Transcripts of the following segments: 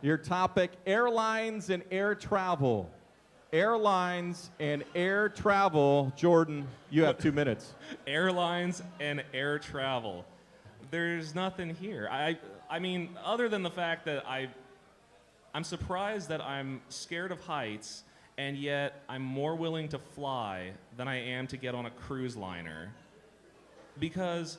Your topic, airlines and air travel. Airlines and air travel. Jordan, you have 2 minutes. Airlines and air travel. There's nothing here. I mean, other than the fact that I'm surprised that I'm scared of heights, and yet I'm more willing to fly than I am to get on a cruise liner. Because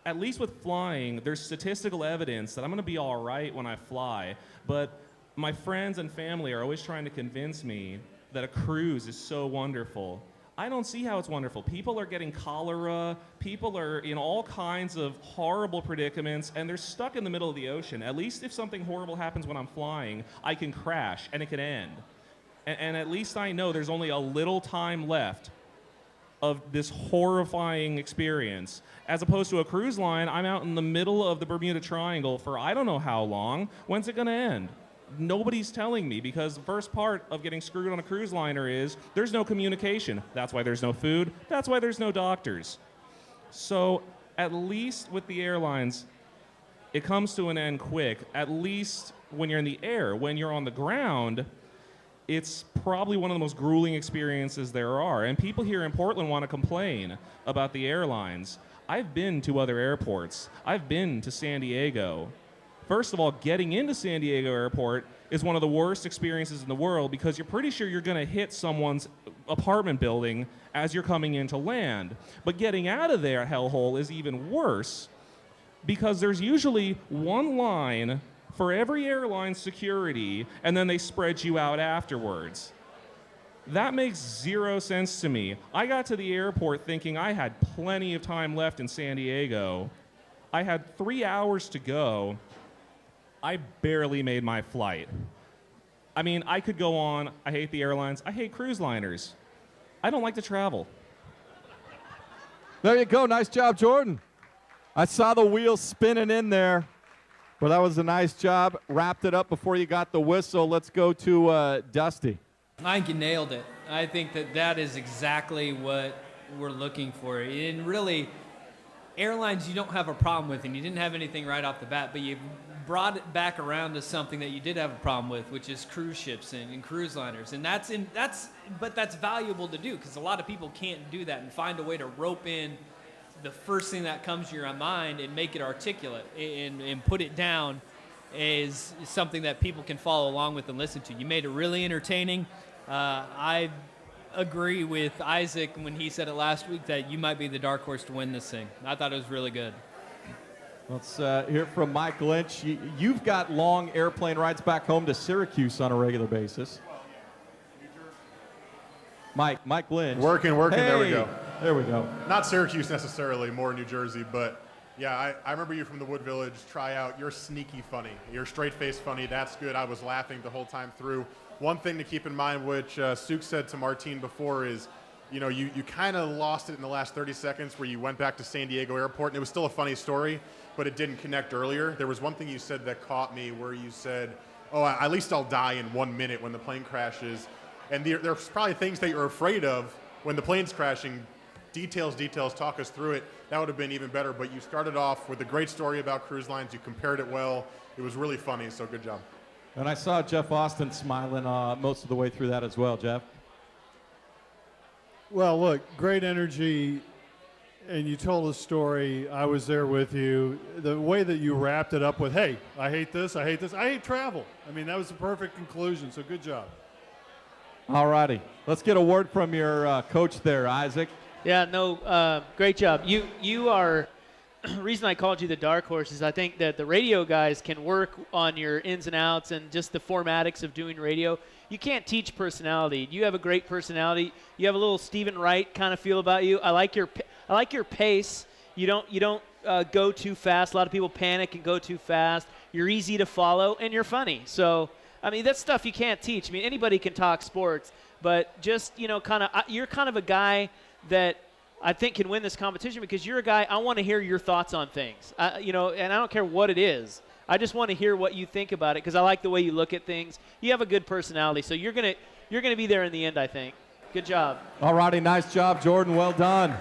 at least with flying, there's statistical evidence that I'm gonna be all right when I fly, but my friends and family are always trying to convince me that a cruise is so wonderful. I don't see how it's wonderful. People are getting cholera, people are in all kinds of horrible predicaments, and they're stuck in the middle of the ocean. At least if something horrible happens when I'm flying, I can crash and it can end. And at least I know there's only a little time left of this horrifying experience. As opposed to a cruise line, I'm out in the middle of the Bermuda Triangle for I don't know how long. When's it gonna end? Nobody's telling me, because the first part of getting screwed on a cruise liner is there's no communication. That's why there's no food. That's why there's no doctors. So at least with the airlines, it comes to an end quick. At least when you're in the air. When you're on the ground, it's probably one of the most grueling experiences there are. And people here in Portland want to complain about the airlines. I've been to other airports. I've been to San Diego. First of all, getting into San Diego Airport is one of the worst experiences in the world because you're pretty sure you're going to hit someone's apartment building as you're coming in to land. But getting out of their hellhole is even worse because there's usually one line for every airline security, and then they spread you out afterwards. That makes zero sense to me. I got to the airport thinking I had plenty of time left in San Diego. I had 3 hours to go. I barely made my flight. I mean, I could go on. I hate the airlines. I hate cruise liners. I don't like to travel. There you go. Nice job, Jordan. I saw the wheels spinning in there. Well, that was a nice job. Wrapped it up before you got the whistle. Let's go to Dusty. I think you nailed it. I think that is exactly what we're looking for. And really, airlines you don't have a problem with, and you didn't have anything right off the bat, but you brought it back around to something that you did have a problem with, which is cruise ships and cruise liners. And that's valuable to do because a lot of people can't do that and find a way to rope in the first thing that comes to your mind and make it articulate and put it down is something that people can follow along with and listen to. You made it really entertaining. I agree with Isaac when he said it last week that you might be the dark horse to win this thing. I thought it was really good. Let's hear from Mike Lynch. You've got long airplane rides back home to Syracuse on a regular basis. Mike Lynch. Working, hey, there we go. There we go. Not Syracuse necessarily, more New Jersey, but yeah, I remember you from the Wood Village tryout. You're sneaky funny. You're straight-faced funny. That's good. I was laughing the whole time through. One thing to keep in mind, which Suk said to Martine before, is you kind of lost it in the last 30 seconds where you went back to San Diego Airport, and it was still a funny story, but it didn't connect earlier. There was one thing you said that caught me where you said, oh, at least I'll die in 1 minute when the plane crashes. And there's probably things that you're afraid of when the plane's crashing. Details, talk us through it. That would have been even better, but you started off with a great story about cruise lines. You compared it well. It was really funny, so good job. And I saw Jeff Austin smiling most of the way through that as well, Jeff. Well, look, great energy, and you told a story. I was there with you. The way that you wrapped it up with, hey, I hate this, I hate travel. I mean, that was the perfect conclusion, so good job. All righty. Let's get a word from your coach there, Isaac. Yeah, no, great job. You are, the reason I called you the dark horse is I think that the radio guys can work on your ins and outs and just the formatics of doing radio. You can't teach personality. You have a great personality. You have a little Stephen Wright kind of feel about you. I like your pace. You don't go too fast. A lot of people panic and go too fast. You're easy to follow, and you're funny. So, I mean, that's stuff you can't teach. I mean, anybody can talk sports, but just, you're kind of a guy that I think can win this competition because you're a guy, I want to hear your thoughts on things, and I don't care what it is. I just want to hear what you think about it because I like the way you look at things. You have a good personality, so you're gonna be there in the end, I think. Good job. All righty, nice job, Jordan. Well done.